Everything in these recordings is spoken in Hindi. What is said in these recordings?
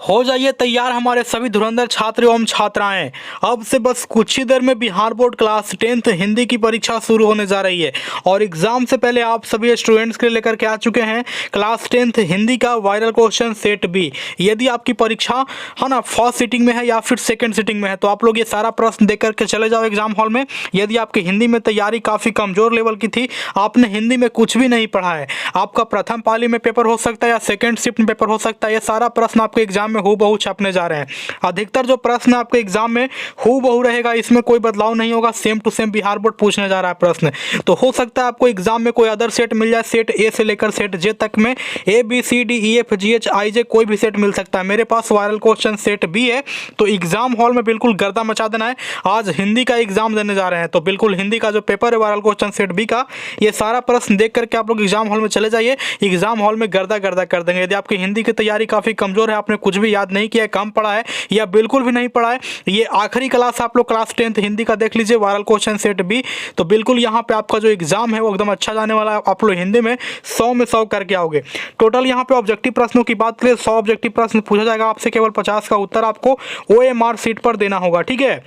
हो जाइए तैयार हमारे सभी धुरंधर छात्र एवं छात्राएं। अब से बस कुछ ही देर में Bihar board class 10th Hindi की परीक्षा शुरू होने जा रही है और एग्जाम से पहले आप सभी स्टूडेंट्स के लिए लेकर के आ चुके हैं क्लास 10th हिंदी का वायरल क्वेश्चन सेट बी। यदि आपकी परीक्षा है ना फर्स्ट सिटिंग में है या फिर सेकेंड सिटिंग में है तो आप लोग ये सारा प्रश्न देख करके चले जाओ एग्जाम हॉल में। यदि आपकी हिंदी में तैयारी काफ़ी कमजोर लेवल की थी, आपने हिंदी में कुछ भी नहीं पढ़ा है, आपका प्रथम पाली में पेपर हो सकता है या सेकेंड शिफ्ट में पेपर हो सकता है, ये सारा प्रश्न आपके एग्जाम में हूबहू छपने जा रहे हैं। अधिकतर जो प्रश्न आपके एग्जाम में हूबहू रहेगा, इसमें कोई बदलाव नहीं होगा, same to same Bihar board पूछने जा रहा है प्रश्न। तो हो सकता है आपको एग्जाम में कोई अदर सेट मिल जाए, सेट ए से लेकर सेट जे तक में ABCDEFGHIJ कोई भी सेट मिल सकता है। मेरे पास वायरल क्वेश्चन सेट बी है, तो एग्जाम हॉल में बिल्कुल गर्दा मचा देना है। आज हिंदी का एग्जाम देने जा रहे हैं तो बिल्कुल हिंदी का जो पेपर है वायरल क्वेश्चन सेट बी का, ये सारा प्रश्न देख करके आप लोग एग्जाम हॉल में चले जाइए। एग्जाम हॉल में गर्दा गर्दा कर देंगे। यदि आपकी हिंदी की तैयारी काफ़ी कमजोर है, आपने कुछ भी याद नहीं किया है, कम पढ़ा है या बिल्कुल भी नहीं पढ़ा है, ये आखिरी क्लास आप लोग क्लास 10th हिंदी का देख लीजिए वायरल क्वेश्चन सेट बी। तो बिल्कुल यहाँ पे आपका जो एग्जाम है वो एकदम अच्छा जाने वाला है। आप लोग हिंदी में 100 में 100 करके आओगे। टोटल यहाँ पे ऑब्जेक्टिव प्रश्नों की बात करें, 100 ऑब्जेक्टिव प्रश्न पूछा जाएगा आपसे, केवल 50 का उत्तर आपको OMR सीट पर देना होगा। ठीक है,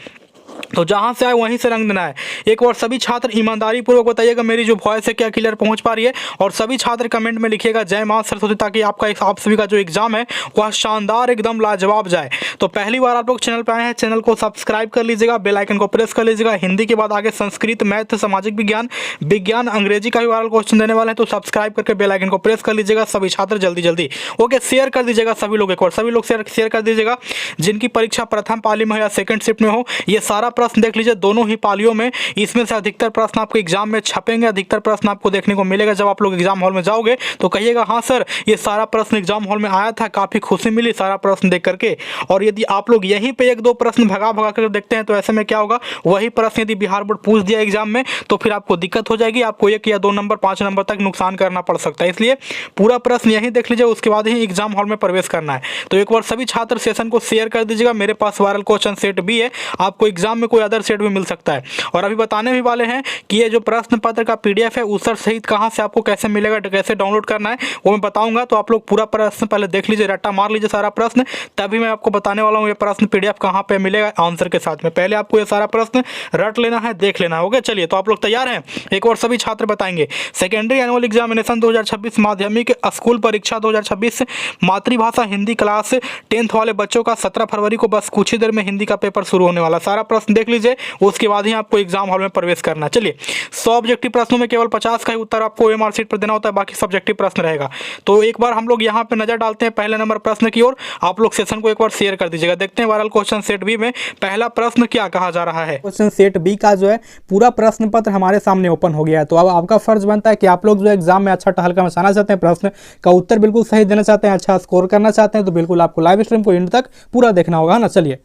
तो जहां से आए वहीं से रंग देना है। एक बार सभी छात्र ईमानदारी पूर्वक बताइएगा मेरी जो वॉइस है क्या क्लियर पहुंच पा रही है, और सभी छात्र कमेंट में लिखिएगा जय मां सरस्वती, ताकि आपका आप सभी का जो एग्जाम है वह शानदार एकदम लाजवाब जाए। तो पहली बार आप लोग चैनल पर आए हैं, चैनल को सब्सक्राइब कर लीजिएगा, बेल आइकन को प्रेस कर लीजिएगा। हिंदी के बाद आगे संस्कृत, मैथ, सामाजिक विज्ञान, विज्ञान, अंग्रेजी का भी वायरल क्वेश्चन देने वाले हैं, तो सब्सक्राइब करके बेल आइकन को प्रेस कर लीजिएगा सभी छात्र जल्दी जल्दी। ओके, शेयर कर दीजिएगा सभी लोग, एक बार सभी लोग शेयर कर दीजिएगा जिनकी परीक्षा प्रथम पाली में हो या सेकंड शिफ्ट में हो। ये सारा प्रश्न देख लीजिए दोनों ही पालियों में, इसमें से अधिकतर प्रश्न आपको एग्जाम में छपेंगे, अधिकतर प्रश्न आपको देखने को मिलेगा। जब आप लोग एग्जाम हॉल में जाओगे तो कहिएगा हाँ सर ये सारा प्रश्न एग्जाम हॉल में आया था, काफ़ी खुशी मिली सारा प्रश्न देख करके। और यदि आप लोग यहीं पे एक दो प्रश्न भगा भगा कर देखते हैं तो ऐसे में क्या होगा, वही प्रश्न यदि बिहार बोर्ड पूछ दिया एग्जाम में तो फिर आपको दिक्कत हो जाएगी, आपको 1 या 2 नंबर 5 नंबर तक नुकसान करना पड़ सकता है। इसलिए पूरा प्रश्न यहीं देख लीजिए, उसके बाद ही एग्जाम हॉल में प्रवेश करना है। तो एक बार सभी छात्र सेशन को शेयर कर दीजिएगा। मेरे पास वायरल क्वेश्चन सेट भी है, आपको एग्जाम में कोई अदर सेट भी मिल सकता है। और अभी बताने भी वाले हैं कि ये जो प्रश्न पत्र का PDF है उत्तर सहित कहां से आपको कैसे मिलेगा, कैसे डाउनलोड करना है वो मैं बताऊंगा। तो आप लोग पूरा प्रश्न पहले देख लीजिए, रट्टा मार लीजिए सारा प्रश्न, तभी मैं आपको बताने वाला हूं ये प्रश्न PDF कहां पे मिलेगा आंसर के साथ में। पहले आपको ये सारा प्रश्न रट लेना है, देख लेना है। ओके, चलिए तो आप लोग तैयार हैं? एक और सभी छात्र बताएंगे। सेकेंडरी एनुअल एग्जामिनेशन 2026 माध्यमिक स्कूल परीक्षा 2026 मातृभाषा हिंदी क्लास 10th वाले बच्चों का 17 फरवरी को बस कुछ ही देर में हिंदी का पेपर शुरू होने वाला। सारा प्रश्न देख लीजिए, उसके बाद ही आपको एग्जाम हॉल में प्रवेश करना। चलिए, 100 ऑब्जेक्टिव प्रश्नों में केवल 50 का ही उत्तर आपको OMR सीट पर देना होता है, बाकी सब्जेक्टिव प्रश्न रहेगा। तो एक बार हम लोग यहाँ पे नजर डालते हैं पहले नंबर प्रश्न की ओर। आप लोग सेशन को एक बार शेयर कर दीजिएगा। देखते हैं वायरल क्वेश्चन सेट बी में पहला प्रश्न क्या कहा जा रहा है। क्वेश्चन सेट बी का जो है पूरा प्रश्न पत्र हमारे सामने ओपन हो गया है। तो अब आपका फर्ज बनता है कि आप लोग जो एग्जाम में अच्छा टहलका मचाना चाहते हैं, प्रश्न का उत्तर बिल्कुल सही देना चाहते हैं, अच्छा स्कोर करना चाहते हैं, तो बिल्कुल आपको लाइव स्ट्रीम को एंड तक पूरा देखना होगा ना। चलिए,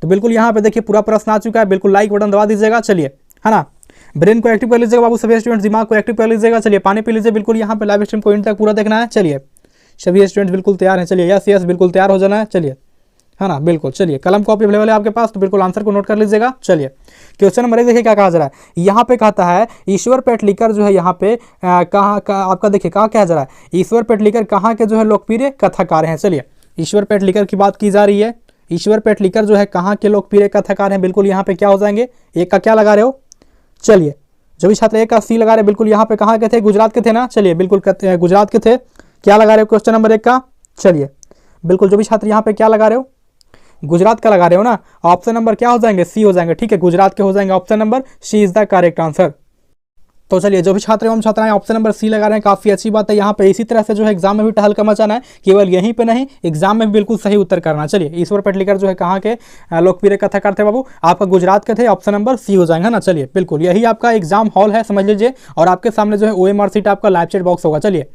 तो बिल्कुल यहाँ पे देखिए पूरा प्रश्न आ चुका है, बिल्कुल लाइक बटन दबा दीजिएगा। चलिए, है ना, ब्रेन को एक्टिव कर लीजिएगा बाबू, सभी स्टूडेंट्स दिमाग को एक्टिव कर लीजिएगा। चलिए, पानी पी लीजिए, बिल्कुल यहाँ पे लाइव स्ट्रीम को एंड तक पूरा देखना है। चलिए, सभी स्टूडेंट्स बिल्कुल तैयार हैं? चलिए, यस बिल्कुल तैयार हो जाना है। चलिए, है ना, बिल्कुल। चलिए, कलम कॉपी अवेलेबल है आपके पास, तो बिल्कुल आंसर को नोट कर लीजिएगा। चलिए, क्वेश्चन नंबर 1 देखिए क्या कहा जा रहा है। यहाँ पे कहता है ईश्वर पेटलीकर जो है यहाँ पे कहाँ का आपका देखिए कहाँ कहा जा रहा है, ईश्वर पेटलीकर कहाँ के जो है लोकप्रिय कथाकार हैं। चलिए, ईश्वर पेटलीकर की बात की जा रही है। ईश्वर पेटलीकर जो है कहाँ के लोकप्रिय कथाकार हैं, बिल्कुल यहाँ पे क्या हो जाएंगे, एक का क्या लगा रहे हो। चलिए, जो भी छात्र एक का C लगा रहे हैं, बिल्कुल यहाँ पे कहाँ के थे, गुजरात के थे ना। चलिए, बिल्कुल गुजरात के थे। क्या लगा रहे हो क्वेश्चन नंबर 1 का? चलिए, बिल्कुल जो भी छात्र यहाँ पे क्या लगा रहे हो, गुजरात का लगा रहे हो ना। ऑप्शन नंबर क्या हो जाएंगे, C हो जाएंगे। ठीक है, गुजरात के हो जाएंगे। Option number C is the correct answer. तो चलिए, जो भी छात्र एवं छात्राएं ऑप्शन नंबर C लगा रहे हैं, काफ़ी अच्छी बात है। यहाँ पे इसी तरह से जो है एग्जाम में भी टहलका मचाना है, केवल यहीं पे नहीं एग्जाम में भी बिल्कुल सही उत्तर करना। चलिए, ईश्वर पेटलीकर जो है कहाँ के लोकप्रिय कथाकार थे बाबू, आपका गुजरात के थे। ऑप्शन नंबर C हो जाएगा ना। चलिए, बिल्कुल यही आपका एग्जाम हॉल है, समझ लीजिए, और आपके सामने जो है OMR सीट आपका लाइव चैट बॉक्स होगा। चलिए,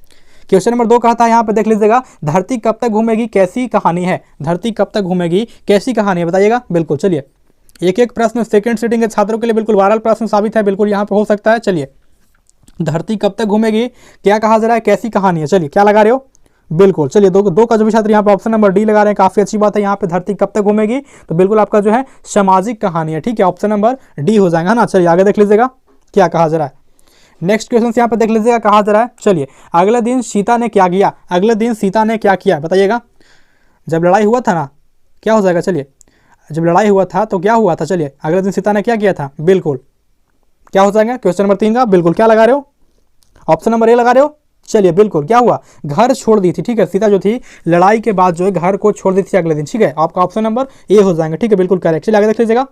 क्वेश्चन नंबर 2 कहता है यहाँ पे देख लीजिएगा, धरती कब तक घूमेगी कैसी कहानी है। धरती कब तक घूमेगी कैसी कहानी है, बताइएगा। बिल्कुल, चलिए, एक प्रश्न सेकंड सिटिंग के छात्रों के लिए बिल्कुल वायरल प्रश्न साबित है, बिल्कुल यहाँ पे हो सकता है। चलिए, धरती कब तक घूमेगी क्या कहा जा रहा है, कैसी कहानी है। चलिए, क्या लगा रहे हो, बिल्कुल। चलिए, दो का जो भी छात्र यहाँ पे ऑप्शन नंबर D लगा रहे हैं, काफी अच्छी बात है। यहाँ पे धरती कब तक घूमेगी, तो बिल्कुल आपका जो है सामाजिक कहानी है। ठीक है, ऑप्शन नंबर D हो जाएगा ना। चलिए, आगे देख लीजिएगा क्या कहा जा रहा है। नेक्स्ट क्वेश्चन यहाँ पे देख लीजिएगा कहा जा रहा है। चलिए, अगले दिन सीता ने क्या किया, अगले दिन सीता ने क्या किया, बताइएगा। जब लड़ाई हुआ था ना, क्या हो जाएगा, चलिए जब लड़ाई हुआ था तो क्या हुआ था, चलिए अगले दिन सीता ने क्या किया था, बिल्कुल क्या हो जाएगा क्वेश्चन नंबर 3 का, बिल्कुल क्या लगा रहे हो, ऑप्शन नंबर ए लगा रहे हो। चलिए बिल्कुल क्या हुआ, घर छोड़ दी थी, ठीक है, सीता जो थी लड़ाई के बाद जो है घर को छोड़ दी थी अगले दिन, ठीक है, आपका ऑप्शन नंबर ए हो जाएगा, ठीक है, बिल्कुल करेक्ट। चलिए आगे देख लीजिएगा,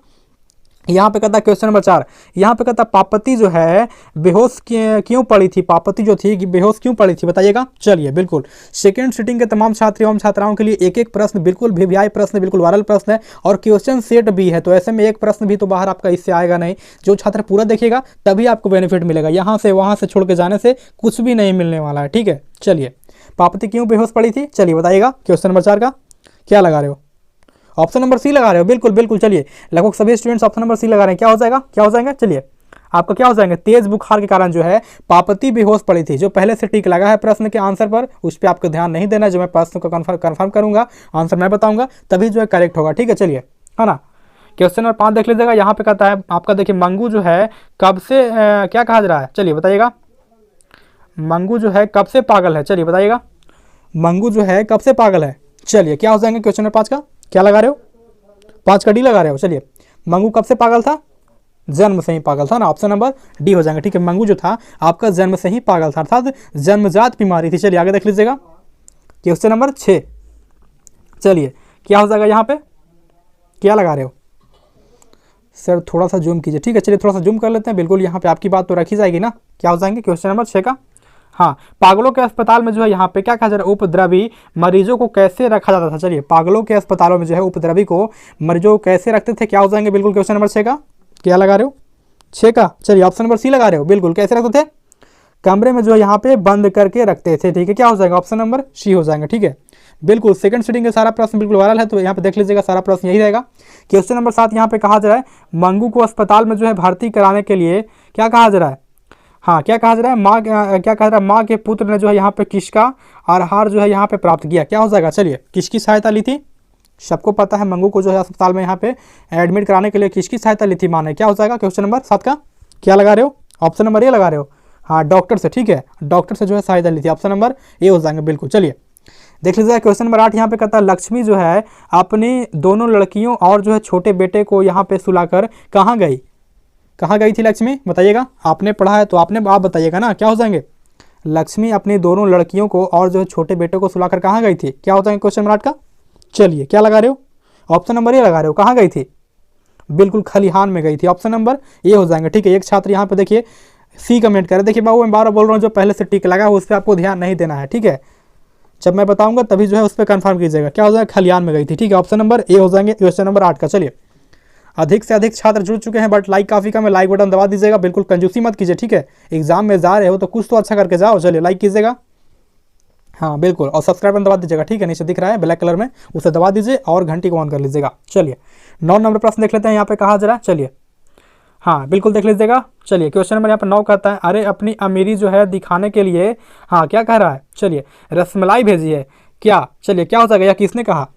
यहाँ पे कहता है क्वेश्चन नंबर 4, यहाँ पे कहता है पार्वती जो है बेहोश क्यों पड़ी थी, पार्वती जो थी बेहोश क्यों पड़ी थी, बताइएगा। चलिए बिल्कुल सेकंड सिटिंग के तमाम छात्र एवं छात्राओं के लिए एक एक प्रश्न बिल्कुल वीवीआई प्रश्न, बिल्कुल वायरल प्रश्न है और क्वेश्चन सेट भी है, तो ऐसे में एक प्रश्न भी तो बाहर आपका इससे आएगा नहीं। जो छात्र पूरा देखिएगा तभी आपको बेनिफिट मिलेगा, यहाँ से वहाँ से छोड़ के जाने से कुछ भी नहीं मिलने वाला है, ठीक है। चलिए पार्वती क्यों बेहोश पड़ी थी, चलिए बताइएगा क्वेश्चन नंबर 4 का क्या लगा रहे हो, ऑप्शन नंबर सी लगा रहे हो, बिल्कुल बिल्कुल। चलिए लगभग सभी स्टूडेंट्स ऑप्शन नंबर सी लगा रहे हैं, क्या हो जाएगा, क्या हो जाएगा, चलिए आपका क्या हो जाएंगे, तेज बुखार के कारण जो है पार्वती बेहोश पड़ी थी। जो पहले से टिक लगा है प्रश्न के आंसर पर उस पर आपको ध्यान नहीं देना, जो मैं प्रश्न को कंफर्म करूंगा आंसर मैं बताऊंगा तभी जो है करेक्ट होगा, ठीक है। चलिए है ना, क्वेश्चन नंबर 5 देख लीजिएगा, यहाँ पे कहता है आपका देखिए मंगू जो है कब से क्या कहा जा रहा है, चलिए बताइएगा, मंगू जो है कब से पागल है, चलिए बताइएगा, मंगू जो है कब से पागल है। चलिए क्या हो जाएंगे क्वेश्चन नंबर 5 का, क्या लगा रहे हो, 5 का डी लगा रहे हो। चलिए मंगू कब से पागल था, जन्म से ही पागल था ना, ऑप्शन नंबर डी हो जाएगा, ठीक है। मंगू जो था आपका जन्म से ही पागल था, अर्थात जन्मजात बीमारी थी। चलिए आगे देख लीजिएगा क्वेश्चन नंबर 6, चलिए क्या हो जाएगा, यहाँ पे क्या लगा रहे हो सर, थोड़ा सा जूम कीजिए, ठीक है। चलिए थोड़ा सा जूम कर लेते हैं, बिल्कुल यहाँ पे आपकी बात तो रखी जाएगी ना। क्या हो जाएंगे क्वेश्चन नंबर 6 का, हाँ पागलों के अस्पताल में जो है यहाँ पे क्या कहा जा रहा है, उपद्रवी मरीजों को कैसे रखा जाता था। चलिए पागलों के अस्पतालों में जो है उपद्रवी को मरीजों को कैसे रखते थे, क्या हो जाएंगे बिल्कुल क्वेश्चन नंबर 6 का, क्या लगा रहे हो 6 का, चलिए ऑप्शन नंबर सी लगा रहे हो, बिल्कुल कैसे रखते थे, कमरे में जो है यहाँ पे बंद करके रखते थे, ठीक है। क्या हो जाएगा ऑप्शन नंबर सी हो जाएगा, ठीक है, बिल्कुल। सेकंड सिटिंग का सारा प्रश्न बिल्कुल वायरल है, तो यहाँ पे देख लीजिएगा सारा प्रश्न यही रहेगा। क्वेश्चन नंबर 7 यहाँ पे कहा जा रहा है मंगू को अस्पताल में जो है भर्ती कराने के लिए क्या कहा जा रहा है, हाँ क्या कहा जा रहा है, माँ क्या कहा जा रहा है, माँ के पुत्र ने जो है यहाँ पे किसका आहार जो है यहाँ पे प्राप्त किया, क्या हो जाएगा। चलिए किसकी सहायता ली थी, सबको पता है मंगू को जो है अस्पताल में यहाँ पे एडमिट कराने के लिए किसकी सहायता ली थी माँ ने, क्या हो जाएगा क्वेश्चन नंबर 7 का, क्या लगा रहे हो, ऑप्शन नंबर ए लगा रहे हो, हाँ डॉक्टर से, ठीक है, डॉक्टर से जो है सहायता ली थी, ऑप्शन नंबर ए हो जाएंगे बिल्कुल। चलिए देख लीजिए क्वेश्चन नंबर 8 यहाँ पे कहता है लक्ष्मी जो है अपनी दोनों लड़कियों और जो है छोटे बेटे को यहाँ पे सुलाकर कहाँ गई, कहाँ गई थी लक्ष्मी, बताइएगा, आपने पढ़ा है तो आप बताइएगा ना, क्या हो जाएंगे, लक्ष्मी अपनी दोनों लड़कियों को और जो है छोटे बेटे को सुलाकर कहाँ गई थी, क्या हो जाएंगे क्वेश्चन नंबर 8 का। चलिए क्या लगा रहे हो, ऑप्शन नंबर ए लगा रहे हो, कहाँ गई थी, बिल्कुल खलिहान में गई थी, ऑप्शन नंबर ए हो जाएंगे, ठीक है। एक छात्र यहाँ पे देखिए सी कमेंट करे, देखिए बाबू मैं बार बोल रहा हूँ जो पहले से टिक लगा है उस पर आपको ध्यान नहीं देना है, ठीक है, जब मैं बताऊंगा तभी जो है उस पर कंफर्म कीजिएगा, क्या हो जाएगा, खलिहान में गई थी, ठीक है, ऑप्शन नंबर ए हो जाएंगे क्वेश्चन नंबर 8 का। चलिए अधिक से अधिक छात्र जुड़ चुके हैं बट लाइक काफी कम है, लाइक बटन दबा दीजिएगा, बिल्कुल कंजूसी मत कीजिए, ठीक है, एग्जाम में जा रहे हो तो कुछ तो अच्छा करके जाओ। चलिए लाइक कीजिएगा, हाँ बिल्कुल, और सब्सक्राइब बटन दबा दीजिएगा, ठीक है, नीचे दिख रहा है ब्लैक कलर में उसे दबा दीजिए और घंटी को ऑन कर लीजिएगा। चलिए 9 नंबर प्रश्न देख लेते हैं, यहाँ पे कहा जा रहा है, चलिए हाँ बिल्कुल देख लीजिएगा। चलिए क्वेश्चन नंबर यहाँ पे 9 कहता है अरे अपनी अमीरी जो है दिखाने के लिए, हाँ क्या कह रहा है, चलिए रसमलाई भेजी है क्या, चलिए क्या हो जाएगा, या किसने कहा,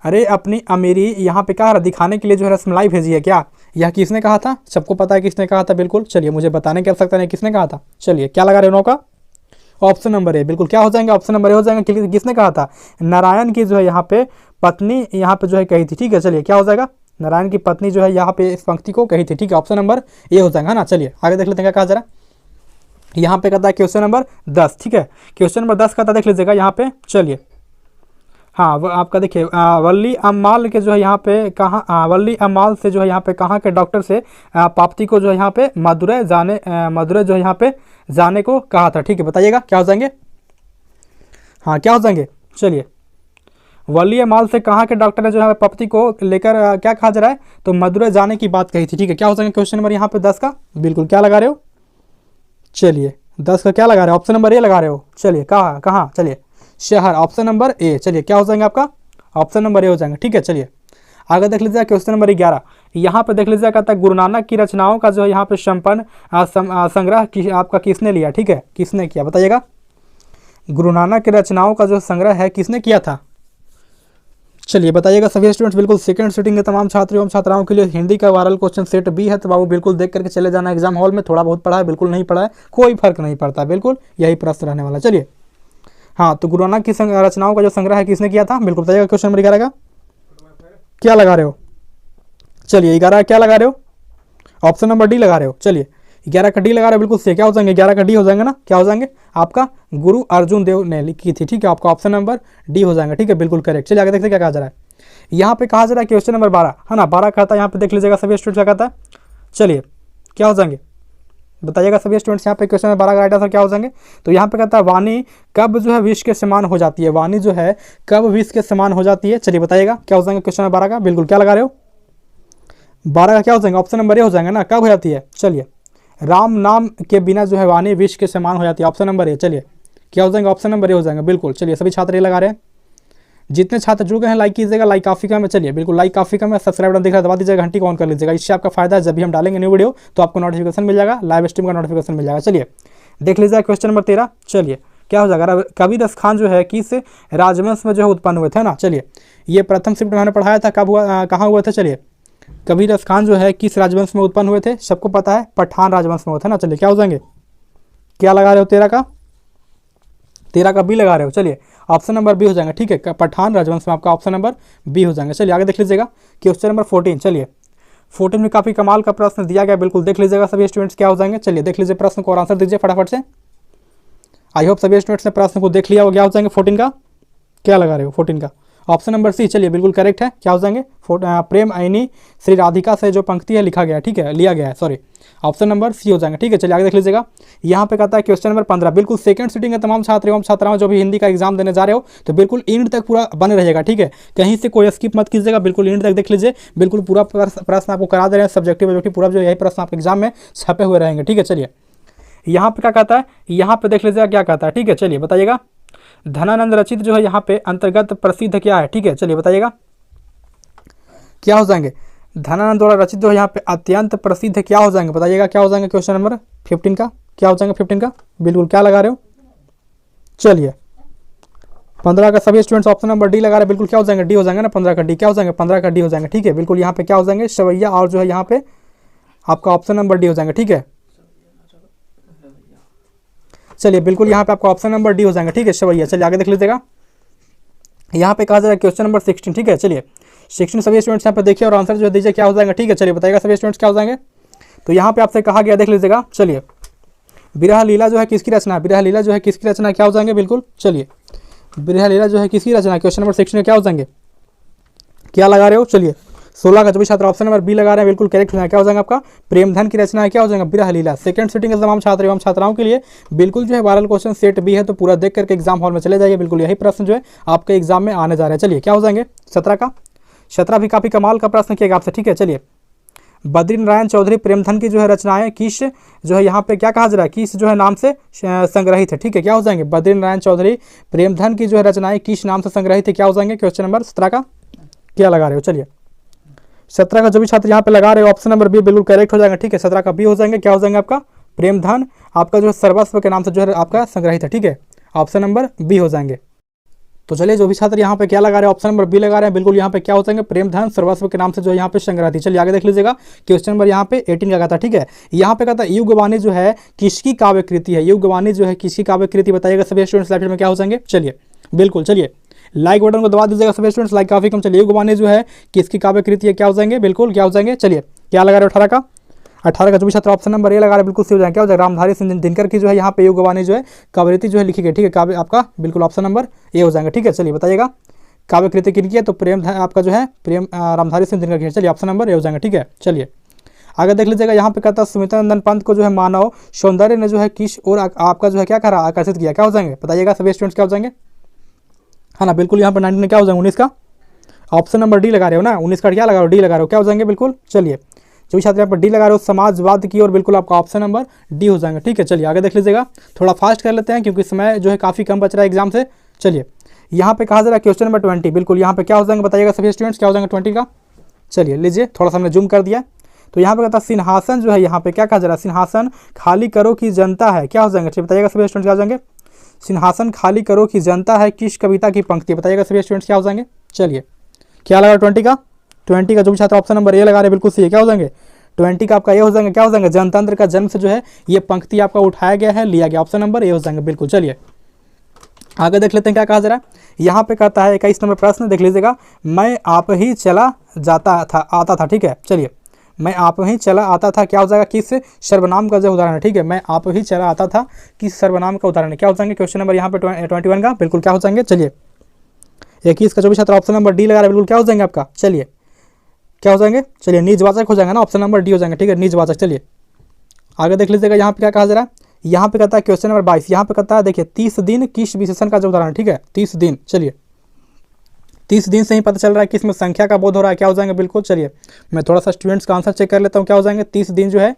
अरे अपनी अमीरी यहाँ पे क्या दिखाने के लिए जो है रसमलाई भेजी है क्या, यह किसने कहा था, सबको पता है किसने कहा था, बिल्कुल। चलिए मुझे बताने की आवश्यकता नहीं किसने कहा था। चलिए क्या लगा रहे हो 9 का, ऑप्शन नंबर ए, बिल्कुल क्या हो जाएंगे, ऑप्शन नंबर ए हो जाएंगे। किसने कहा था, नारायण की जो है यहाँ पे पत्नी यहाँ पे जो है कही थी, ठीक है। चलिए क्या हो जाएगा, नारायण की पत्नी जो है यहाँ पे इस पंक्ति को कही थी, ठीक है, ऑप्शन नंबर ए हो जाएगा ना। चलिए आगे देख लेते हैं क्या कहा जा रहा है, यहाँ पे कहता है क्वेश्चन नंबर 10, ठीक है, क्वेश्चन नंबर 10 कहता है देख लीजिएगा यहाँ पे। चलिए हाँ वो आपका देखिए वल्ली अम्माल के जो है यहाँ पे कहाँ, वल्ली अम्माल से जो है यहाँ पे कहाँ के डॉक्टर से पाप्ती को जो है यहाँ पे मदुरै जो है यहाँ पे जाने को कहा था, ठीक है, बताइएगा क्या हो जाएंगे, हाँ क्या हो जाएंगे। चलिए वल्ली अम्माल से कहाँ के डॉक्टर ने जो है पाप्ती को लेकर क्या कहा जा रहा है, तो मदुरै जाने की बात कही थी, ठीक है, क्या हो जाएंगे क्वेश्चन नंबर यहाँ पे 10 का, बिल्कुल क्या लगा रहे हो, चलिए 10 का क्या लगा रहे हो, ऑप्शन नंबर ए लगा रहे हो। चलिए कहाँ, चलिए शहर, ऑप्शन नंबर ए, चलिए क्या हो जाएंगे आपका, ऑप्शन नंबर ए हो जाएंगे, ठीक है। चलिए आगे देख लीजिए क्वेश्चन नंबर 11, यहाँ पे देख लीजिए कहता है गुरु नानक की रचनाओं का जो है यहाँ पे संपन्न संग्रह आपका किसने लिया, ठीक है, किसने किया, बताइएगा, गुरु नानक की रचनाओं का जो संग्रह है किसने किया था। चलिए बताइएगा सभी स्टूडेंट्स, बिल्कुल सेकंड सिटिंग के तमाम छात्रों एवं छात्राओं के लिए हिंदी का वायरल क्वेश्चन सेट भी है, तो बाबू बिल्कुल देख करके चले जाना एग्जाम हॉल में, थोड़ा बहुत पढ़ा है बिल्कुल नहीं पढ़ा है कोई फर्क नहीं पड़ता, बिल्कुल यही प्रश्न रहने वाला। चलिए हाँ, तो गुरु नानक की रचनाओं का जो संग्रह है किसने किया था? बिल्कुल बताइएगा। क्वेश्चन नंबर 11 का क्या लगा रहे हो? चलिए 11 क्या लगा रहे हो? ऑप्शन नंबर डी लगा रहे हो। चलिए 11 का डी लगा रहे हो, बिल्कुल सही। क्या हो जाएंगे? 11 का डी हो जाएंगे ना, क्या हो जाएंगे आपका? गुरु अर्जुन देव ने लिखी थी, ठीक है। आपका ऑप्शन नंबर डी हो जाएगा, ठीक है, बिल्कुल करेक्ट। चलिए आगे देखते क्या कहा जा रहा है। यहाँ पे कहा जा रहा है क्वेश्चन नंबर 12 है ना, 12 कहता है, यहाँ पे देख लीजिएगा सभी स्टूडेंट्स क्या कहता है। चलिए क्या हो जाएंगे बताइएगा सभी स्टूडेंट्स। यहाँ पे क्वेश्चन नंबर 12 का राइट आंसर क्या हो जाएंगे? तो यहाँ पे कहता है वाणी कब जो है विष के समान हो जाती है? वाणी जो है कब विष के समान हो जाती है? चलिए बताइएगा क्या हो जाएंगे क्वेश्चन नंबर 12 का। बिल्कुल क्या लगा रहे हो? 12 का क्या हो जाएंगे? ऑप्शन नंबर ए हो जाएंगे ना, कब हो जाती है? चलिए राम नाम के बिना जो है वाणी विष के समान हो जाती है, ऑप्शन नंबर ए। चलिए क्या हो जाएंगे? ऑप्शन नंबर ए हो जाएंगे, बिल्कुल। चलिए सभी छात्र ये लगा रहे हैं। जितने छात्र जुड़ गए हैं लाइक कीजिएगा, लाइक काफी कम है। चलिए बिल्कुल लाइक काफी कम है, सब्सक्राइब बटन दिख रहा है दबा दीजिएगा, घंटी को ऑन कर लीजिएगा। इससे आपका फायदा है, जब भी हम डालेंगे न्यू वीडियो तो आपको नोटिफिकेशन मिल जाएगा, लाइव स्ट्रीम का नोटिफिकेशन मिल जाएगा। चलिए देख लीजिएगा क्वेश्चन नंबर 13। चलिए क्या हो जाएगा? कबीर खान जो है किस राजवंश में जो है उत्पन्न हुए थे ना। चलिए ये प्रथम शिफ्ट में मैंने पढ़ाया था, कब हुआ, कहाँ हुए थे? चलिए कबीर खान जो है किस राजवंश में उत्पन्न हुए थे? सबको पता है, पठान राजवंश में हुए थे ना। चलिए क्या हो जाएंगे? क्या लगा रहे हो? 13 का बी लगा रहे हो। चलिए ऑप्शन नंबर बी हो जाएगा, ठीक है। पठान राजवंश में आपका ऑप्शन नंबर बी हो जाएगा। चलिए आगे देख लीजिएगा क्वेश्चन नंबर 14। चलिए 14 में काफी कमाल का प्रश्न दिया गया, बिल्कुल देख लीजिएगा सभी स्टूडेंट्स क्या हो जाएंगे। चलिए देख लीजिए प्रश्न को और आंसर दीजिए फटाफट से। आई होप सभी स्टूडेंट्स ने प्रश्न को देख लिया हो। क्या हो जाएंगे 14 का? क्या लगा रहे हो 14 का? Option number C. चलिए बिल्कुल करेक्ट है। क्या हो जाएंगे? प्रेम आईनी श्री राधिका से जो पंक्ति है लिखा गया, ठीक है, लिया गया है, सॉरी, ऑप्शन नंबर सी हो जाएगा, ठीक है। चलिए आगे देख लीजिएगा। यहाँ पे कहता है क्वेश्चन नंबर 15, बिल्कुल सेकंड सिटिंग है तमाम छात्र एवं छात्राओं जो भी हिंदी का एग्जाम देने जा रहे हो, तो बिल्कुल एंड तक पूरा बने रहेगा, ठीक है। कहीं से कोई स्किप मत कीजिएगा, बिल्कुल एंड तक देख लीजिए। बिल्कुल पूरा प्रश्न आपको करा दे रहे हैं, सब्जेक्टिव पूरा जो यही प्रश्न आपके एग्जाम में छपे हुए रहेंगे, ठीक है। चलिए यहाँ पे क्या कहता है? यहाँ पे देख लीजिएगा क्या कहता है, ठीक है। चलिए बताइएगा धनानंद रचित जो है यहाँ पे अंतर्गत प्रसिद्ध क्या है, ठीक है। चलिए बताइएगा क्या हो जाएंगे? धनानंद द्वारा रचित जो है यहाँ पे अत्यंत प्रसिद्ध क्या हो जाएंगे? बताइएगा क्या हो जाएंगे क्वेश्चन नंबर 15 का? क्या हो जाएंगे 15 का? बिल्कुल क्या लगा रहे हो? चलिए 15 का सभी स्टूडेंट्स ऑप्शन नंबर डी लगा रहे हैं, बिल्कुल क्या हो जाएंगे? डी हो जाएंगे ना। 15 का डी क्या हो जाएंगे? 15 का डी हो जाएंगे, ठीक है। बिल्कुल यहाँ पे क्या हो जाएंगे? सवैया, और जो है यहाँ पे आपका ऑप्शन नंबर डी हो जाएंगे, ठीक है। चलिए बिल्कुल यहाँ पे आपका ऑप्शन नंबर डी हो जाएंगे, ठीक है, सवैया। चलिए आगे देख लीजिएगा। यहाँ पे कहा जा रहा है क्वेश्चन नंबर 16, ठीक है। चलिए 16 सभी स्टूडेंट्स यहाँ पे देखिए और आंसर जो दीजिए क्या हो जाएगा, ठीक है। चलिए बताइएगा सभी स्टूडेंट्स क्या हो जाएंगे। तो यहाँ पे आपसे कहा गया, देख लीजिएगा। चलिए बिरह लीला जो है किसकी रचना है? बिरह लीला जो है किसकी रचना? क्या हो जाएंगे? बिल्कुल चलिए बिरह लीला जो है किसकी रचना? क्वेश्चन नंबर 16 में क्या हो जाएंगे? क्या लगा रहे हो? चलिए 16 का जो भी छात्र ऑप्शन नंबर बी लगा रहे हैं बिल्कुल करेक्ट हो जाएगा। क्या हो जाएगा आपका? प्रेमधन की रचना है, क्या हो जाएगा? बिरह लीला। सेकंड सिटिंग के तमाम छात्र एवं छात्राओं के लिए बिल्कुल जो है वायरल क्वेश्चन सेट बी है, तो पूरा देख करके एग्जाम हॉल में चले जाइए, बिल्कुल यही प्रश्न जो है आपके एग्जाम में आने जा रहे हैं। चलिए क्या हो जाएंगे 17 का? 17 भी काफी कमाल का प्रश्न किया आपसे, ठीक है। चलिए बद्री नारायण चौधरी प्रेमधन की जो है रचनाएं किस जो है यहाँ पे क्या कहा जा रहा है? किस जो है नाम से संग्रहित है, ठीक है। क्या हो जाएंगे? बद्री नारायण चौधरी प्रेमधन की जो है रचनाएं किस नाम से संग्रहित है? क्या हो जाएंगे क्वेश्चन नंबर 17 का? क्या लगा रहे हो? चलिए 17 का जो भी छात्र यहाँ पे लगा रहे हो ऑप्शन नंबर बी बिल्कुल करेक्ट हो जाएगा, ठीक है। 17 का बी हो जाएंगे। क्या हो जाएंगे आपका? प्रेमधन आपका जो है सर्वस्व के नाम से जो है आपका संग्रहित है, ठीक है। ऑप्शन नंबर बी हो जाएंगे। तो चलिए जो भी छात्र यहाँ पे क्या लगा रहे हैं? ऑप्शन नंबर बी लगा रहे हैं, बिल्कुल यहाँ पे क्या हो जाएंगे? प्रेमधन सर्वस्व के नाम से जो है यहाँ पे संग्रहित है। चलिए आगे देख लीजिएगा क्वेश्चन नंबर यहाँ पे 18 का कहता है, ठीक है। यहाँ पे कहता है युगवाणी जो है किसकी काव्य कृति है? युगवाणी जो है किसकी काव्य कृति? बताइएगा सभी स्टूडेंट्स लाइव में क्या हो जाएंगे। चलिए बिल्कुल चलिए लाइक बटन को दबा दीजिएगा सभी स्टूडेंट्स, लाइक काफी कम। चलिए युगवाणी जो है किसकी काव्य कृति है? क्या हो जाएंगे? बिल्कुल क्या हो जाएंगे? चलिए क्या लगा रहे हो 18 का? 18 का जो भी छात्र ऑप्शन नंबर ए लगा रहे हैं बिल्कुल सही हो जाएगा। क्या हो जाएगा? रामधारी सिंह दिनकर की जो है यहाँ पे युगवाणी जो है काव्यकृति जो है लिखी गई, ठीक है। काव्य आपका बिल्कुल ऑप्शन नंबर ए हो जाएगा, ठीक है। चलिए बताइएगा काव्यकृति किनकी है? तो प्रेम आपका जो है प्रेम रामधारी सिंह दिनकर की है। चलिए ऑप्शन नंबर ए हो जाएगा, ठीक है। चलिए आगे देख लीजिएगा। यहाँ पे कहता है सुमित्रानंदन पंत को जो है मानव सौंदर्य ने जो है किस और आपका जो है क्या करा? आकर्षित किया। क्या हो जाएंगे? बताइएगा सभी स्टूडेंट्स क्या हो जाएंगे, है ना। बिल्कुल यहाँ पर 19 क्या हो जाएंगे? 19 का ऑप्शन नंबर डी लगा रहे हो ना। 19 का क्या लगा रहे हो? डी लगा रहे हो। क्या हो जाएंगे? बिल्कुल चलिए जो भी छात्र यहाँ पर डी लगा रहे हो समाजवाद की और बिल्कुल आपका ऑप्शन नंबर डी हो जाएंगे, ठीक है। चलिए आगे देख लीजिएगा, थोड़ा फास्ट कर लेते हैं क्योंकि समय जो है काफ़ी कम बच रहा है एग्जाम से। चलिए यहाँ पे कहा जा रहा है क्वेश्चन नंबर 20, बिल्कुल यहाँ पे क्या हो जाएंगे? बताइएगा सभी स्टूडेंट्स क्या हो जाएंगे 20 का? चलिए लीजिए थोड़ा सा हमने जूम कर दिया। तो यहाँ पे कहता है सिंहासन जो है यहाँ पे क्या कहा जा रहा है? सिंहासन खाली करो की जनता है। क्या हो जाएंगे? चलिए बताइएगा सभी स्टूडेंट्स क्या हो जाएंगे? सिंहासन खाली करो की जनता है किस कविता की पंक्ति? बताइएगा सभी स्टूडेंट्स क्या हो जाएंगे? चलिए क्या लगा 20 का? 20 का जो भी छात्र ऑप्शन नंबर ए लगा रहे हैं बिल्कुल सही है। क्या हो जाएंगे? 20 का आपका ये हो जाएंगे। क्या हो जाएंगे? जनतंत्र का जन्म से जो है ये पंक्ति आपका उठाया गया है, लिया गया। ऑप्शन नंबर ए हो जाएंगे, बिल्कुल। चलिए आगे देख लेते हैं क्या कहा जा रहा है। यहाँ पे कहता है 21 नंबर प्रश्न, देख लीजिएगा। मैं आप ही चला जाता था आता था, ठीक है। चलिए, मैं आप ही चला आता था क्या हो जाएगा, किस सर्वनाम का जो उदाहरण है, ठीक है। मैं आप ही चला आता था किस सर्वनाम का उदाहरण है, क्या हो जाएंगे क्वेश्चन नंबर यहाँ पे 21 का बिल्कुल क्या हो जाएंगे। चलिए 21 का जो भी छात्र ऑप्शन नंबर डी लगा रहा है बिल्कुल क्या हो जाएंगे आपका। चलिए क्या हो जाएंगे, चलिए निजवाचक हो जाएगा ना, ऑप्शन नंबर डी हो जाएंगे, ठीक है, निजवाचक। चलिए आगे देख लीजिएगा यहाँ पे क्या कहा जा रहा है। यहाँ पे कहता है क्वेश्चन नंबर 22, यहाँ पे कहता है देखिए 30 दिन किस विशेषण का जो उदाहरण है, ठीक है। 30 दिन, चलिए 30 दिन से ही पता चल रहा है कि इसमें संख्या का बोध हो रहा है, क्या हो जाएंगे बिल्कुल। चलिए मैं थोड़ा सा स्टूडेंट्स का आंसर चेक कर लेता हूँ, क्या हो जाएंगे 30 दिन जो है,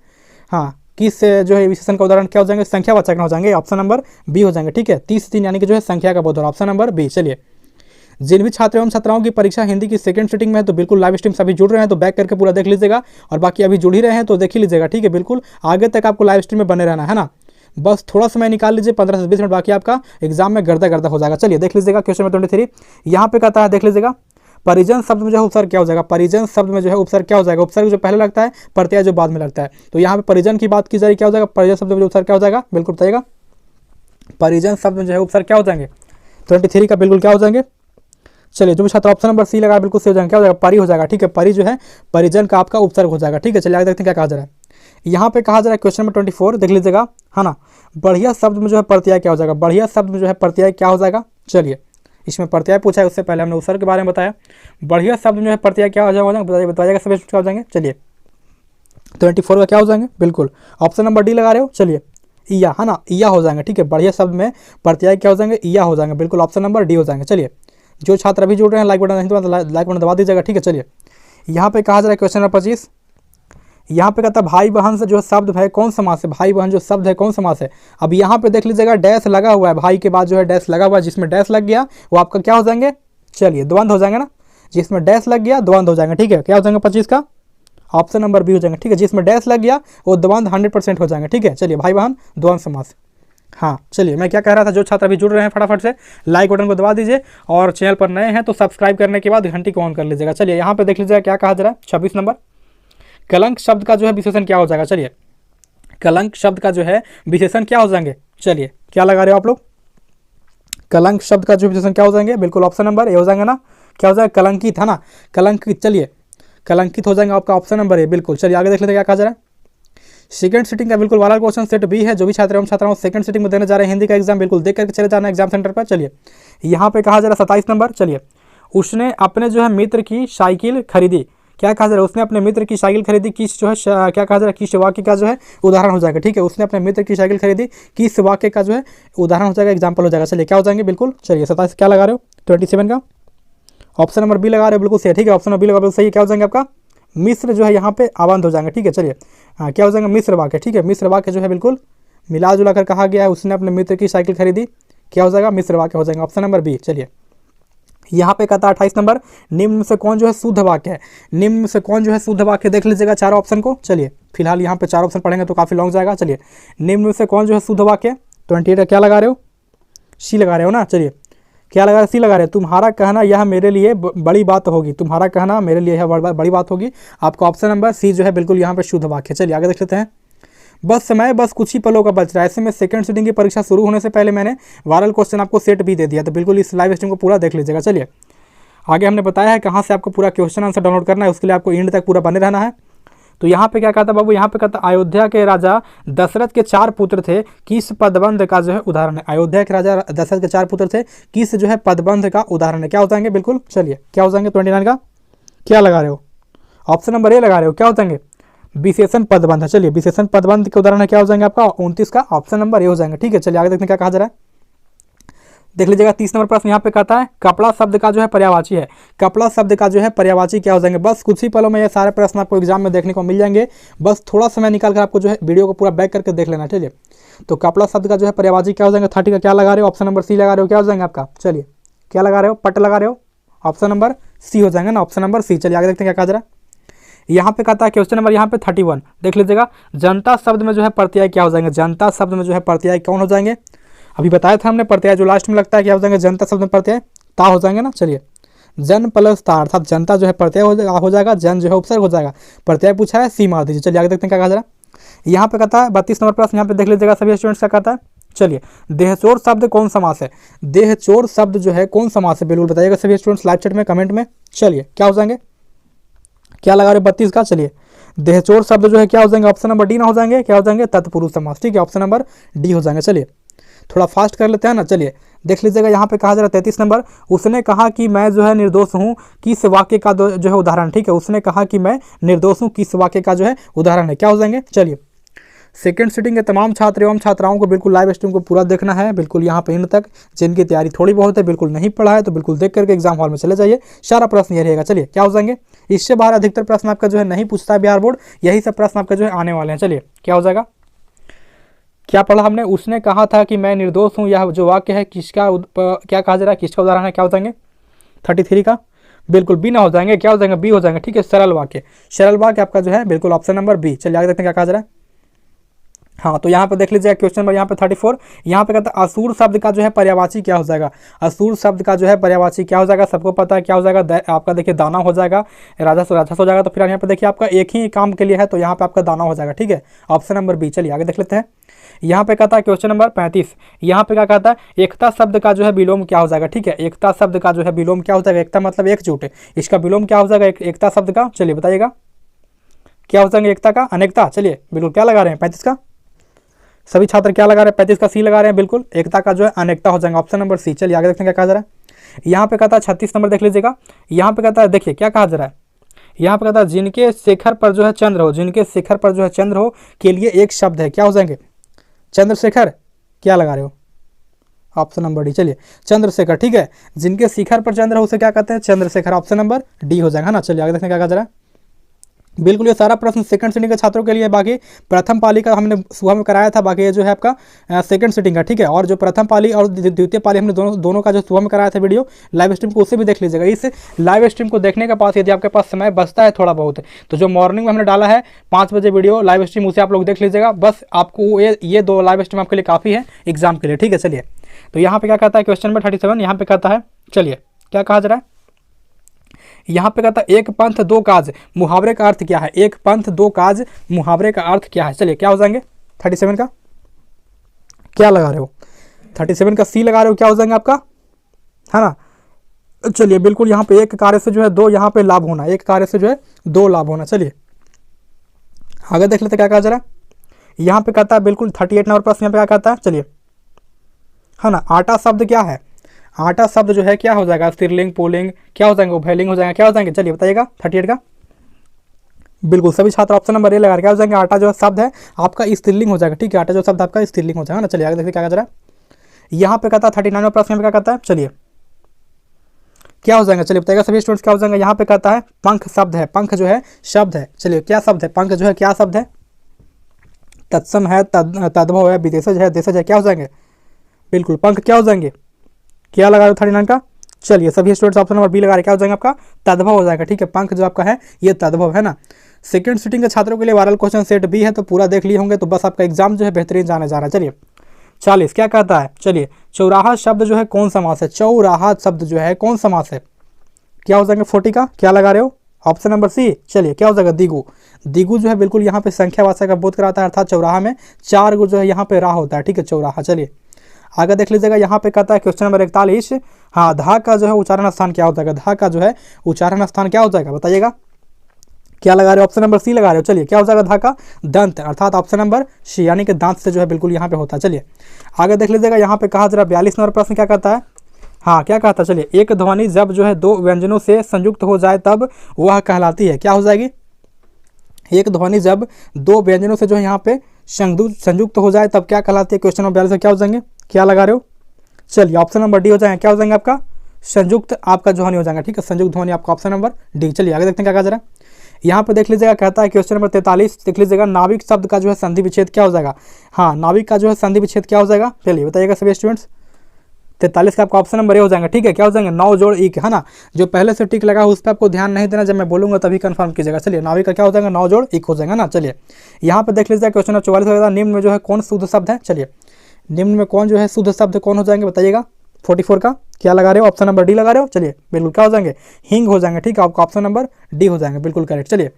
हाँ किस जो है विशेषण का उदाहरण क्या हो जाएंगे, संख्यावाचक हो जाएंगे, ऑप्शन नंबर बी हो जाएंगे, ठीक है। 30 दिन यानी कि जो है संख्या का बोध हो रहा है, ऑप्शन नंबर बी। चलिए जिन भी छात्र एवं छात्राओं की परीक्षा हिंदी की सेकंड सिटिंग में है तो बिल्कुल लाइव स्ट्रीम सभी जुड़ रहे हैं तो बैक करके पूरा देख लीजिएगा, और बाकी अभी जुड़ ही रहे हैं तो देख ही लीजिएगा, ठीक है। बिल्कुल आगे तक आपको लाइव स्ट्रीम में बने रहना है ना, बस थोड़ा समय निकाल लीजिए, 15 से 20 मिनट, बाकी आपका एग्जाम में गर्दा हो जाएगा। चलिए देख लीजिएगा क्वेश्चन नंबर 23, यहाँ पे कहता है देख लीजिएगा, परिजन शब्द में जो है उपसर्ग क्या हो जाएगा, परिजन शब्द में जो है उपसर्ग क्या हो जाएगा, उपसर्ग जो पहले लगता है, प्रत्यय जो बाद में लगता है। तो यहाँ पे परिजन की बात की जाए, क्या हो जाएगा, परिजन शब्द में उपसर्ग क्या हो जाएगा, बिल्कुल बताइएगा। परिजन शब्द में जो है उपसर्ग क्या हो जाएंगे, 23 का बिल्कुल क्या हो जाएंगे। चलिए जो भी छात्र ऑप्शन नंबर सी लगा बिल्कुल सी हो जाएगा, क्या हो जाएगा, परी हो जाएगा, ठीक है। परी जो है परिजन का आपका उपसर्ग हो जाएगा, ठीक है। चलिए आगे देखते हैं क्या कहा जा रहा है। यहाँ पे कहा जा रहा है क्वेश्चन नंबर 24, देख लीजिएगा, है ना। बढ़िया शब्द में जो है प्रत्यय क्या हो जाएगा, बढ़िया शब्द में जो है प्रत्यय क्या हो जाएगा। चलिए इसमें प्रत्यय पूछा है, उससे पहले हमने उपसर्ग के बारे में बताया। बढ़िया शब्द में जो है प्रत्यय क्या हो जाएगा, बताइएगा सभी क्या हो जाएंगे। चलिए 24 का क्या हो जाएंगे, बिल्कुल ऑप्शन नंबर डी लगा रहे हो। चलिए ईया, है ना, ईया हो जाएंगे, ठीक है। बढ़िया शब्द में प्रत्यय क्या हो जाएंगे, ईया हो जाएंगे, बिल्कुल ऑप्शन नंबर डी हो जाएंगे। चलिए जो छात्र अभी जुड़ रहे हैं लाइक बटन नहीं तो लाइक बटन दबा दीजिएगा, ठीक है। चलिए यहाँ पे कहा जा रहा है क्वेश्चन नंबर 25, यहाँ पे कहता है भाई बहन से जो शब्द है कौन समास है, भाई बहन जो शब्द है कौन समास है। अब यहाँ पे देख लीजिएगा डैश लगा हुआ है, भाई के बाद जो है डैश लगा हुआ है, जिसमें डैश लग गया वो आपका क्या हो जाएंगे, चलिए द्वंद्व हो जाएंगे ना, जिसमें डैश लग गया द्वंद्व हो जाएंगे, ठीक है। क्या हो जाएंगे 25 का ऑप्शन नंबर बी हो जाएंगे, ठीक है। जिसमें डैश लग गया वो द्वंद्व 100% हो जाएंगे, ठीक है। चलिए भाई बहन द्वंद्व समास, हाँ। चलिए मैं क्या कह रहा था, जो छात्र अभी जुड़ रहे हैं फटाफट से लाइक बटन को दबा दीजिए, और चैनल पर नए हैं तो सब्सक्राइब करने के बाद घंटी को ऑन कर लीजिएगा। चलिए यहाँ पे देख लीजिएगा क्या कहा जा रहा है 26 नंबर, कलंक शब्द का जो है विशेषण क्या हो जाएगा। चलिए कलंक शब्द का जो है विशेषण क्या हो जाएंगे, चलिए क्या लगा रहे हो आप लोग, कलंक शब्द का जो विशेषण क्या हो जाएंगे, बिल्कुल ऑप्शन नंबर ए हो जाएंगे ना, क्या हो जाएगा, कलंकित, है ना, कलंकित। चलिए कलंकित हो जाएंगे आपका ऑप्शन नंबर ए, बिल्कुल। चलिए आगे देख लेते हैं क्या कहा जा रहा है। सेकंड सिटिंग का बिल्कुल वाला क्वेश्चन सेट बी है, जो भी छात्र एवं छात्राओं सेकंड सिटिंग में देने जा रहे हैं हिंदी का एग्जाम बिल्कुल देख करके चले जाना एग्जाम सेंटर पर। चलिए यहाँ पे कहा जा रहा है 27 नंबर, चलिए उसने अपने जो है मित्र की साइकिल खरीदी, क्या कहा जा रहा है, उसने अपने मित्र की साइकिल खरीदी, किस जो है क्या कहा जा रहा है, किस वाक्य का जो है उदाहरण हो जाएगा, ठीक है। उसने अपने मित्र की साइकिल खरीदी, किस वाक्य का जो है उदाहरण हो जाएगा, एग्जाम्पल हो जाएगा। चलिए क्या हो जाएंगे, बिल्कुल। चलिए 27 क्या लगा रहे हो, 27 का ऑप्शन नंबर बी लगा रहे हो, बिल्कुल सही, ठीक है। ऑप्शन नंबर बी लगा बिल्कुल सही, क्या हो जाएंगे आपका मिश्र जो है यहाँ पे आबंध हो जाएंगे, ठीक है। चलिए हाँ क्या हो जाएंगे, मिश्र वाक्य, ठीक है। मिश्र वाक्य जो है बिल्कुल मिला जुला कर कहा गया है, उसने अपने मित्र की साइकिल खरीदी, क्या हो जाएगा, मिश्र वाक्य हो जाएगा, ऑप्शन नंबर बी। चलिए यहाँ पे कहता है 28 नंबर, निम्न में से कौन जो है शुद्ध वाक्य है, निम्न में से कौन जो है शुद्ध वाक्य, देख लीजिएगा चारों ऑप्शन को। चलिए फिलहाल यहाँ पे 4 ऑप्शन पढ़ेंगे तो काफी लॉन्ग जाएगा। चलिए निम्न में से कौन जो है शुद्ध वाक्य, 28 क्या लगा रहे हो, सी लगा रहे हो ना। चलिए क्या लगा रहे, सी लगा रहे हो, तुम्हारा कहना यह मेरे लिए बड़ी बात होगी, तुम्हारा कहना मेरे लिए यह बड़ी बात होगी, आपका ऑप्शन नंबर सी जो है बिल्कुल यहाँ पे शुद्ध वाक्य। चलिए आगे देख लेते हैं। बस समय बस कुछ ही पलों का बच रहा है, ऐसे में सेकंड सिटिंग की परीक्षा शुरू होने से पहले मैंने वायरल क्वेश्चन आपको सेट भी दे दिया, तो बिल्कुल इस लाइव स्ट्रीम को पूरा देख लीजिएगा। चलिए आगे हमने बताया है कहाँ से आपको पूरा क्वेश्चन आंसर डाउनलोड करना है, उसके लिए आपको एंड तक पूरा बने रहना है। तो यहाँ पे क्या कहता है बाबू, यहाँ पे कहता अयोध्या के राजा दशरथ के 4 पुत्र थे, किस पदबंध का जो है उदाहरण है। अयोध्या के राजा दशरथ के 4 पुत्र थे, किस जो है पदबंध का उदाहरण है, क्या हो जाएंगे, बिल्कुल। चलिए क्या हो जाएंगे 29 का क्या लगा रहे हो, ऑप्शन नंबर ए लगा रहे हो, क्या हो जाएंगे विशेषण पदबंध। चलिए विशेषण पदबंध के उदाहरण क्या हो जाएंगे आपका 29 का ऑप्शन नंबर ए हो जाएंगे, ठीक है। चलिए आगे देखते हैं क्या कहा जा रहा है, देख लीजिएगा 30 नंबर प्रश्न यहाँ पे कहता है कपड़ा शब्द का जो है पर्यायवाची है, कपड़ा शब्द का जो है पर्यायवाची क्या हो जाएंगे। बस कुछ ही पलों में ये सारे प्रश्न आपको एग्जाम में देखने को मिल जाएंगे, बस थोड़ा समय निकाल कर आपको जो है वीडियो को पूरा बैक करके देख लेना, ठीक है। तो कपड़ा शब्द का जो है पर्यायवाची क्या हो जाएंगे, 30 का क्या लगा रहे हो, ऑप्शन नंबर सी लगा रहे हो, क्या हो जाएंगे आपका, चलिए क्या लगा रहे हो, पट लगा रहे हो, ऑप्शन नंबर सी हो जाएंगे ना, ऑप्शन नंबर सी। चलिए आगे देखते हैं क्या कहा जा रहा है। यहाँ पे कहता है क्वेश्चन नंबर यहाँ पे 31, देख लीजिएगा जनता शब्द में जो है प्रत्यय क्या हो जाएंगे, जनता शब्द में जो है प्रत्यय कौन हो जाएंगे, अभी बताया था हमने प्रत्यय जो लास्ट में लगता है क्या हो जाएंगे, जनता शब्द में प्रत्यय ता हो जाएंगे ना। चलिए जन प्लस ता अर्थात जनता जो है प्रत्यय हो जाएगा, जन जो है उपसर्ग हो जाएगा, प्रत्यय पूछा है सी मार दीजिए। चलिए आगे देखते हैं क्या कहा जा रहा है। यहाँ पे कहता है 32 नंबर प्रश्न, यहाँ पे देख लीजिएगा सभी स्टूडेंट्स क्या कहता है, चलिए, देहचोर शब्द कौन समास है? देहचोर शब्द जो है कौन समास है, बिल्कुल बताइएगा सभी स्टूडेंट्स लाइव चैट में कमेंट में। चलिए क्या हो जाएंगे, क्या लगा रहे 32 का? चलिए, देहचोर शब्द जो है क्या हो जाएंगे, ऑप्शन नंबर डी ना हो जाएंगे, क्या हो जाएंगे, तत्पुरुष समास। ठीक है, ऑप्शन नंबर डी हो जाएंगे। चलिए थोड़ा फास्ट कर लेते हैं ना। चलिए देख लीजिएगा, यहाँ पे कहा जा रहा है 33 नंबर, उसने कहा कि मैं जो है निर्दोष हूँ, किस वाक्य का जो है उदाहरण। ठीक है, उसने कहा कि मैं निर्दोष हूँ, किस वाक्य का जो है उदाहरण है, क्या हो जाएंगे। चलिए, सेकंड सिटिंग के तमाम छात्र एवं छात्राओं को बिल्कुल लाइव स्ट्रीम को पूरा देखना है, बिल्कुल यहाँ पे इन तक। जिनकी तैयारी थोड़ी बहुत है, बिल्कुल नहीं पढ़ा है, तो बिल्कुल देख करके एग्जाम हॉल में चले जाइए, सारा प्रश्न ये रहेगा। चलिए क्या हो जाएंगे, इससे बाहर अधिकतर प्रश्न आपका जो है नहीं पूछता है बिहार बोर्ड, यही सब प्रश्न आपका जो है आने वाले हैं। चलिए क्या हो जाएगा, क्या पढ़ा हमने, उसने कहा था कि मैं निर्दोष हूँ, यह जो वाक्य है किसका क्या कहा जा रहा है, किसका उदाहरण है, क्या हो जाएंगे 33 का, बिल्कुल बी ना हो जाएंगे, क्या हो जाएंगे, बी हो जाएंगे। ठीक है, सरल वाक्य, सरल वाक्य आपका जो है बिल्कुल ऑप्शन नंबर बी। चलिए आगे देखते हैं क्या कहा जा रहा है। हाँ, तो यहाँ पे देख लीजिए क्वेश्चन नंबर यहाँ पे 34, यहाँ पे कहता है असुर शब्द का जो है पर्यायवाची क्या हो जाएगा। असुर शब्द का जो है पर्यायवाची क्या हो जाएगा, सबको पता है क्या हो जाएगा, आपका देखिए दाना हो जाएगा, राजस्व हो जाएगा। तो फिर यहाँ पे देखिए आपका एक ही काम के लिए है, तो यहाँ पे आपका दाना हो जाएगा। ठीक है, ऑप्शन नंबर बी। चलिए आगे देख लेते हैं, यहाँ पे कहता है क्वेश्चन नंबर 35, यहाँ पे क्या कहता है, एकता शब्द का जो है विलोम क्या हो जाएगा। ठीक है, एकता शब्द का जो है विलोम क्या हो जाएगा, एकता मतलब एकजुट, इसका विलोम क्या हो जाएगा एकता शब्द का। चलिए बताइएगा क्या हो जाएंगे, एकता का अनेकता। चलिए बिल्कुल क्या लगा रहे हैं 35 का, सभी छात्र क्या लगा रहे हैं 35 का सी लगा रहे हैं, बिल्कुल एकता का जो है अनेकता हो जाएगा, ऑप्शन नंबर सी। चलिए आगे देखते हैं क्या कहा जा रहा है। यहाँ पे कहता है 36 नंबर देख लीजिएगा, यहाँ पे कहता है देखिए क्या कहा जा रहा है, यहाँ पे कहता है जिनके शेखर पर जो है चंद्र हो, जिनके शेखर पर जो है चंद्र हो के लिए एक शब्द है, क्या हो जाएंगे, चंद्रशेखर, क्या लगा रहे हो, ऑप्शन नंबर डी। चलिए चंद्रशेखर, ठीक है, जिनके शिखर पर चंद्र हो उसे क्या कहते हैं, चंद्रशेखर, ऑप्शन नंबर डी हो जाएगा ना। चलिए आगे देखते हैं क्या कहा जा रहा है। बिल्कुल ये सारा प्रश्न सेकंड सिटिंग के छात्रों के लिए, बाकी प्रथम पाली का हमने सुबह में कराया था, बाकी ये जो है आपका सेकंड सिटिंग का। ठीक है, और जो प्रथम पाली और द्वितीय पाली हमने दोनों का जो सुबह में कराया था वीडियो लाइव स्ट्रीम को, उसे भी देख लीजिएगा। इस लाइव स्ट्रीम को देखने के पास यदि आपके पास समय बचता है थोड़ा बहुत, तो जो मॉर्निंग में हमने डाला है 5 बजे वीडियो लाइव स्ट्रीम, उसे आप लोग देख लीजिएगा। बस आपको ये 2 लाइव स्ट्रीम आपके लिए काफ़ी है एग्जाम के लिए। ठीक है, चलिए तो यहाँ पे क्या कहता है क्वेश्चन नंबर 37, यहाँ पे कहता है, चलिए क्या कहा जा रहा है, यहाँ पे कहता है एक पंथ दो काज, मुहावरे का अर्थ क्या है, एक पंथ दो काज मुहावरे का अर्थ क्या है। चलिए क्या हो जाएंगे 37 का, क्या लगा रहे हो 37 का सी लगा रहे हो, क्या हो जाएंगे आपका, है ना। चलिए बिल्कुल यहाँ पे एक कार्य से जो है 2 यहाँ पे लाभ होना, एक कार्य से जो है 2 लाभ होना। चलिए आगे देख लेते क्या कहा जा रहा है। यहाँ पे कहता है बिल्कुल 38 नंबर प्रश्न यहाँ पे क्या कहता है, चलिए, है ना, आटा शब्द क्या है, आटा शब्द जो है क्या हो जाएगा, स्त्रीलिंग पुल्लिंग क्या हो जाएंगे, उभयलिंग हो जाएगा, क्या हो जाएंगे, चलिए बताइएगा 38 का। बिल्कुल सभी छात्र ऑप्शन नंबर ए लगा क्या हो जाएंगे, आटा जो शब्द है आपका स्त्रीलिंग हो जाएगा। ठीक है, आटा जो शब्द आपका स्त्रीलिंग हो जाएगा ना। चलिए आगे देखिए क्या कह रहा है। यहाँ पे कहता है 39 प्रश्न में क्या कहता है, चलिए क्या हो जाएगा, चलिए बताइएगा सभी स्टूडेंट्स क्या हो जाएंगे। यहाँ पे कहता है पंख शब्द है, पंख जो है शब्द है। चलिए क्या शब्द है, पंख जो है क्या शब्द है, तत्सम है, तद्भव है, विदेशज है, देशज है, क्या हो जाएंगे, बिल्कुल पंख क्या हो जाएंगे, क्या लगा रहे हो 39 का। चलिए सभी स्टूडेंट्स ऑप्शन नंबर बी लगा रहे, क्या हो जाएगा आपका तद्भव हो जाएगा। ठीक है, पंख जो आपका है ये तद्भव है ना। सेकंड सिटिंग के छात्रों के लिए वायरल क्वेश्चन सेट बी है, तो पूरा देख लिए होंगे, तो बस आपका एग्जाम जो है बेहतरीन जाने जा रहा है। चलिए 40 क्या कहता है, चलिए चौराहा शब्द जो है कौन समास है, चौराहा शब्द जो है कौन समास है, क्या हो जाएंगे 40 का, क्या लगा रहे हो, ऑप्शन नंबर सी। चलिए क्या हो जाएगा दिगु, दिगु जो है बिल्कुल यहाँ पे संख्या वाचक का बोध कराता है, अर्थात चौराहा में 4 गो जो है यहाँ पे राह होता है। ठीक है, चौराहा। चलिए आगे देख लीजिएगा, यहाँ पे कहता है क्वेश्चन नंबर 41, हाँ, धा का जो है उच्चारण स्थान क्या हो जाएगा, धा का जो है उच्चारण स्थान क्या हो जाएगा, बताइएगा क्या लगा रहे हो, ऑप्शन नंबर सी लगा रहे हो। चलिए क्या हो जाएगा, धा का दंत, अर्थात ऑप्शन नंबर सी, यानी कि दांत से जो है बिल्कुल यहाँ पे होता है। चलिए आगे देख लीजिएगा, यहाँ पे कहा जरा 42 नंबर प्रश्न क्या कहता है, हाँ क्या कहता है, चलिए एक ध्वनि जब जो है 2 व्यंजनों से संयुक्त हो जाए तब वह कहलाती है, क्या हो जाएगी, एक ध्वनि जब 2 व्यंजनों से जो है यहाँ पे संयुक्त हो जाए तब क्या कहलाती है, क्वेश्चन नंबर 42 क्या हो जाएंगे, क्या लगा रहे हो। चलिए ऑप्शन नंबर डी हो जाएगा, क्या हो जाएंगे आपका संयुक्त आपका ध्वनि हो जाएगा। ठीक है, संयुक्त ध्वनि आपका ऑप्शन नंबर डी। चलिए आगे देखते हैं क्या कहा जा रहा है। यहाँ पे देख लीजिएगा, कहता है क्वेश्चन नंबर 43, देख लीजिएगा नाविक शब्द का जो है संधि विच्छेद क्या हो जाएगा, हाँ, नाविक का जो है संधि विच्छेद क्या हो जाएगा, चलिए बताइएगा सभी स्टूडेंट्स। 43 का आपका ऑप्शन नंबर ए हो जाएगा। ठीक है, क्या हो जाएंगे 9 जोड़ इक, है ना, जो पहले से टिक लगा उस पर आपको ध्यान नहीं देना, जब मैं बोलूंगा तभी कंफर्म कीजिएगा। चलिए नाविक का क्या हो जाएगा 9 जोड़ इक हो जाएगा ना। चलिए यहाँ पे देख लीजिएगा क्वेश्चन नंबर 44 हो जाएगा, निम्न में जो है कौन शुद्ध शब्द है, चलिए निम्न में कौन जो है शुद्ध शब्द कौन हो जाएंगे, बताइएगा 44 का क्या लगा रहे हो, ऑप्शन नंबर डी लगा रहे हो। चलिए बिल्कुल क्या हो जाएंगे हिंग हो जाएंगे। ठीक है, आपका ऑप्शन नंबर डी हो जाएंगे, बिल्कुल करेक्ट। चलिए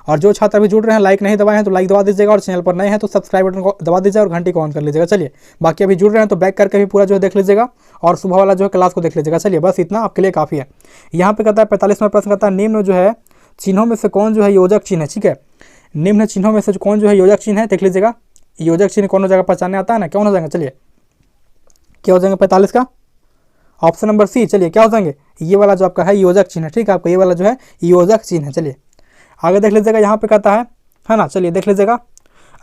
और जो छात्र अभी जुड़ रहे हैं लाइक नहीं दबाए हैं तो लाइक दबा दीजिएगा, और चैनल पर नए हैं तो सब्सक्राइब बटन को दबा दीजिएगा और घंटी को ऑन कर लीजिएगा। चलिए बाकी अभी जुड़ रहे हैं तो बैक करके भी पूरा जो है देख लीजिएगा, और सुबह वाला जो है क्लास को देख लीजिएगा। चलिए बस इतना आपके लिए काफ़ी है। यहाँ पे कहता है 45वां प्रश्न कहता है निम्न जो है चिन्हों में से कौन जो है योजक चिन्ह है। ठीक है, निम्न चिन्हों में से कौन जो है योजक चिन्ह है, देख लीजिएगा। योजक चिन्ह कौन हो जाएगा, पहचानने आता है ना, कौन हो जाएंगे। चलिए क्या हो जाएंगे 45 का ऑप्शन नंबर सी। चलिए क्या हो जाएंगे, ये वाला जो आपका है योजक चिन्ह है। ठीक है, आपका ये वाला जो है योजक चिन्ह है। चलिए आगे देख लीजिएगा, यहाँ पे कहता है ना। चलिए देख लीजिएगा,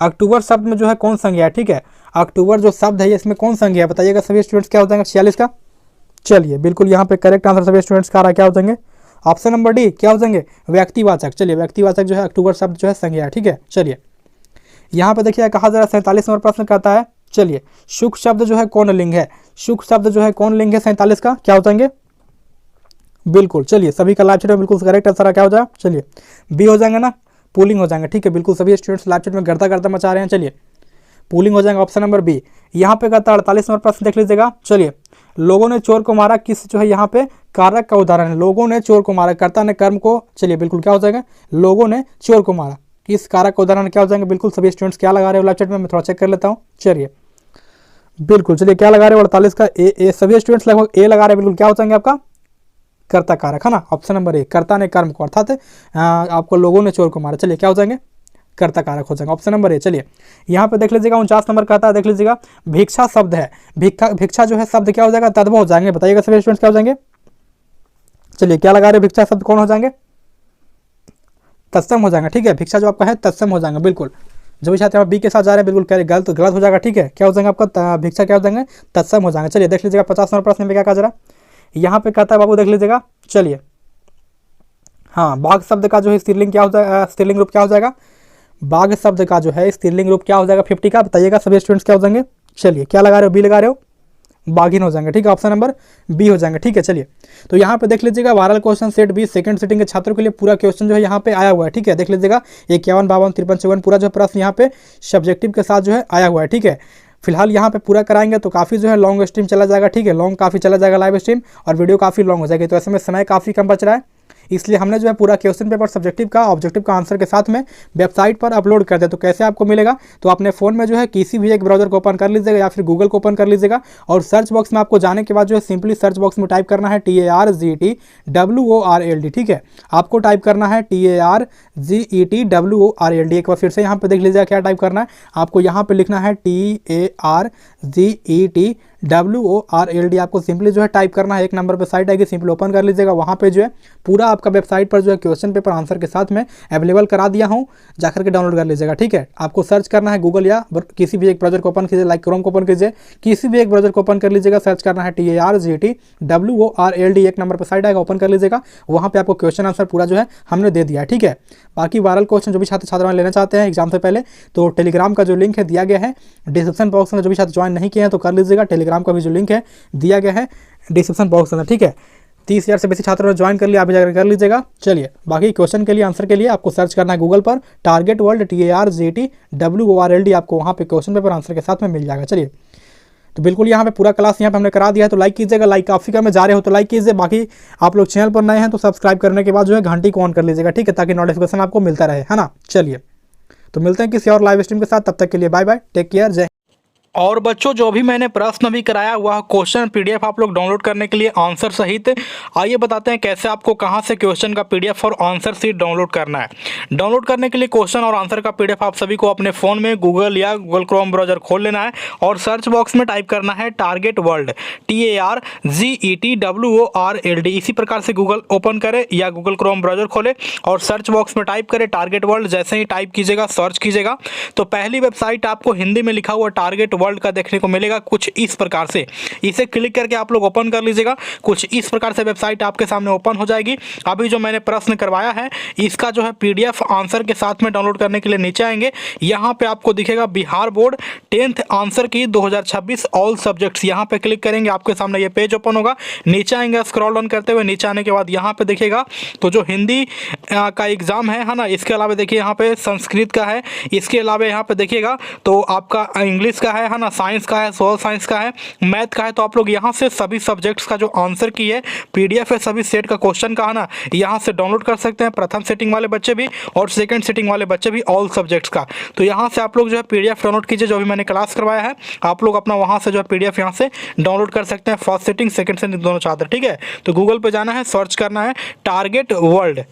अक्टूबर शब्द में जो है कौन संज्ञा है। ठीक है, अक्टूबर जो शब्द है इसमें कौन संज्ञा है, बताइएगा सभी स्टूडेंट्स। क्या हो जाएंगे 46 का। चलिए बिल्कुल यहाँ पे करेक्ट आंसर सभी स्टूडेंट्स का आ रहा है, क्या हो जाएंगे ऑप्शन नंबर डी। क्या हो जाएंगे व्यक्तिवाचक। चलिए व्यक्तिवाचक जो है अक्टूबर शब्द जो है संज्ञा है। ठीक है, चलिए यहाँ पे देखिए कहा जा रहा है 47 नंबर प्रश्न कहता है। चलिए शुक शब्द जो है कौन लिंग है, शुक शब्द जो है कौन लिंग है 47 का, क्या हो जाएंगे बिल्कुल। चलिए सभी का लाइव चैट में बिल्कुल करेक्ट आंसर क्या हो जाएगा, चलिए बी हो जाएंगे ना, पुलिंग हो जाएंगे। ठीक है, बिल्कुल सभी स्टूडेंट्स लाइव चैट में गर्दा मचा रहे हैं। चलिए पुलिंग हो जाएगा ऑप्शन नंबर बी। यहाँ पे कहता है 48 नंबर प्रश्न देख लीजिएगा। चलिए लोगों ने चोर को मारा किस जो है यहाँ पे कारक का उदाहरण है। लोगों ने चोर को मारा, कर्ता ने कर्म को। चलिए बिल्कुल क्या हो जाएगा, लोगों ने चोर को मारा, किस कारक का उदाहरण क्या हो जाएंगे। बिल्कुल सभी स्टूडेंट्स क्या लगा रहे हो लाइव चैट में, मैं थोड़ा चेक कर लेता हूँ। चलिए बिल्कुल, चलिए क्या लगा रहे हो 48 का ए, सभी स्टूडेंट्स लगभग ए लगा रहे हैं। बिल्कुल क्या हो जाएंगे आपका कर्ता कारक है ना, ऑप्शन नंबर ए। कर्ता ने कर्म को, अर्थात आपको लोगों ने चोर को मारा। चलिए क्या हो जाएंगे कर्ता कारक हो जाएगा, ऑप्शन नंबर ए। चलिए यहाँ पे देख लीजिएगा 49 नंबर कहता है, देख लीजिएगा भिक्षा शब्द है, भिक्षा जो है शब्द क्या हो जाएगा, तद्भव हो जाएंगे। बताइएगा सभी स्टूडेंट्स क्या हो जाएंगे। चलिए क्या लगा रहे भिक्षा शब्द कौन हो जाएंगे, तत्सम हो जाएगा। ठीक है, भिक्षा जो आपका है तत्सम हो जाएगा। बिल्कुल जो भी छात्र बी के साथ जा रहे हैं बिल्कुल गलत हो जाएगा। ठीक है, क्या हो जाएगा आपका भिक्षा क्या हो जाएंगे तत्सम हो जाएंगे। चलिए देख लीजिएगा 50 नंबर प्रश्न में क्या कहा जा रहा है, यहाँ पे कहता है बाबू देख लीजिएगा। चलिए हाँ, बाघ शब्द का जो है स्त्रीलिंग क्या हो जाएगा, स्त्रीलिंग रूप क्या हो जाएगा, बाघ शब्द का जो है स्त्रीलिंग रूप क्या हो जाएगा 50 का, बताइएगा सभी स्टूडेंट्स क्या हो जाएंगे। चलिए क्या लगा रहे हो, बी लगा रहे हो, बाघिन हो जाएंगे। ठीक है, ऑप्शन नंबर बी हो जाएंगे। ठीक है, चलिए तो यहाँ पे देख लीजिएगा viral question set B second sitting के छात्रों के लिए पूरा क्वेश्चन जो है यहाँ पे आया हुआ है। ठीक है, देख लीजिएगा 51, 52, 53, 54 पूरा जो प्रश्न यहाँ पे सब्जेक्टिव के साथ जो है आया हुआ है। ठीक है, फिलहाल यहाँ पे पूरा कराएंगे तो काफ़ी जो है लॉन्ग स्ट्रीम चला जाएगा। ठीक है, लॉन्ग काफ़ी चला जाएगा लाइव स्ट्रीम, और वीडियो काफ़ी लॉन्ग हो जाएगी, तो ऐसे में समय काफ़ी कम बच रहा है। इसलिए हमने जो है पूरा क्वेश्चन पेपर सब्जेक्टिव का ऑब्जेक्टिव का आंसर के साथ में वेबसाइट पर अपलोड कर दिया। तो कैसे आपको मिलेगा, तो अपने फ़ोन में जो है किसी भी एक ब्राउजर को ओपन कर लीजिएगा या फिर गूगल को ओपन कर लीजिएगा, और सर्च बॉक्स में आपको जाने के बाद जो है सिंपली सर्च बॉक्स में टाइप करना है TARGETWORLD। ठीक है, आपको टाइप करना है TARGETWORLD। एक बार फिर से यहाँ पे देख लीजिएगा क्या टाइप करना है, आपको यहाँ पे लिखना है TARGETWORLD। आपको सिंपली जो है टाइप करना है, एक नंबर पे साइट आएगी, सिंपली ओपन कर लीजिएगा। वहाँ पे जो है पूरा आपका वेबसाइट पर जो है क्वेश्चन पेपर आंसर के साथ में अवेलेबल करा दिया हूँ, जाकर के डाउनलोड कर लीजिएगा। ठीक है, आपको सर्च करना है गूगल या किसी भी एक ब्राउजर को ओपन कीजिए, लाइक क्रोम को ओपन कीजिए, किसी भी एक ब्राउजर को ओपन कर लीजिएगा, सर्च करना है TARGETWORLD, एक नंबर पर साइट आएगा, ओपन कर लीजिएगा। वहाँ पे आपको क्वेश्चन आंसर पूरा जो है हमने दे दिया है। ठीक है, बाकी वायरल क्वेश्चन जो भी छात्र लेना चाहते हैं एग्जाम से पहले, तो टेलीग्राम का जो लिंक है दिया गया है डिस्क्रिप्शन बॉक्स में, जो भी छात्र ज्वाइन नहीं किए हैं तो कर लीजिएगा। टेलीग्राम का भी जो लिंक है दिया गया है डिस्क्रिप्शन बॉक्स में। ठीक है, 30,000 से बेसी छात्रों ने ज्वाइन कर लिया, आप जाकर कर लीजिएगा। चलिए बाकी क्वेश्चन के लिए आंसर के लिए आपको सर्च करना है गूगल पर टारगेट वर्ल्ड TARGETWORLD, आपको वहाँ पे क्वेश्चन पेपर आंसर के साथ में मिल जाएगा। चलिए तो बिल्कुल यहाँ पे पूरा क्लास यहाँ पे हमने करा दिया है, तो लाइक कीजिएगा। लाइक काफ़ी कम में जा रहे हो तो लाइक कीजिए। बाकी आप लोग चैनल पर नए हैं तो सब्सक्राइब करने के बाद जो है घंटी को ऑन कर लीजिएगा। ठीक है, ताकि नोटिफिकेशन आपको मिलता रहे, है ना। चलिए तो मिलते हैं किसी और लाइव स्ट्रीम के साथ, तब तक के लिए बाय बाय, टेक केयर, जय। और बच्चों जो भी मैंने प्रश्न भी कराया हुआ क्वेश्चन PDF आप लोग डाउनलोड करने के लिए आंसर सहित, आइए बताते हैं कैसे आपको कहां से क्वेश्चन का PDF और आंसर सीट डाउनलोड करना है। डाउनलोड करने के लिए क्वेश्चन और आंसर का PDF आप सभी को अपने फ़ोन में गूगल या गूगल क्रोम ब्राउजर खोल लेना है, और सर्च बॉक्स में टाइप करना है टारगेट वर्ल्ड TARGETWORLD। इसी प्रकार से गूगल ओपन करें या गूगल क्रोम ब्राउजर खोले और सर्च बॉक्स में टाइप करें टारगेट वर्ल्ड। जैसे ही टाइप कीजिएगा, सर्च कीजिएगा, तो पहली वेबसाइट आपको हिंदी में लिखा हुआ टारगेट वर्ल्ड का देखने को मिलेगा कुछ इस प्रकार से। इसे क्लिक करके आप लोग ओपन कर लीजिएगा, कुछ इस प्रकार से वेबसाइट आपके सामने ओपन हो जाएगी। अभी जो मैंने प्रश्न करवाया है इसका जो है PDF आंसर के साथ में डाउनलोड करने के लिए नीचे आएंगे, यहाँ पे आपको दिखेगा बिहार बोर्ड 10th आंसर की 2026 ऑल सब्जेक्ट्स। यहाँ पे क्लिक करेंगे, आपके सामने ये पेज ओपन होगा। नीचे आएंगे, स्क्रॉल डाउन करते हुए नीचे आने के बाद यहाँ पे देखिएगा तो जो हिंदी का एग्जाम है ना, इसके अलावा देखिए यहाँ पे संस्कृत का है, इसके अलावा यहाँ पे देखिएगा तो आपका इंग्लिश का है है ना, साइंस का है, सोशल साइंस का है, मैथ का है, तो आप लोग यहाँ से सभी सब्जेक्ट्स का जो आंसर की है PDF है सभी सेट का क्वेश्चन का है ना, यहाँ से डाउनलोड कर सकते हैं, प्रथम सेटिंग वाले बच्चे भी और सेकंड सेटिंग वाले बच्चे भी, ऑल सब्जेक्ट्स का। तो यहाँ से आप लोग जो है PDF डाउनलोड कीजिए, जो भी मैंने क्लास करवाया है आप लोग अपना वहाँ से जो है PDF यहाँ से डाउनलोड कर सकते हैं, फर्स्ट सेटिंग सेकंड सेटिंग दोनों चाहते हैं, ठीक है। तो गूगल पे जाना है, सर्च करना है टारगेट वर्ल्ड।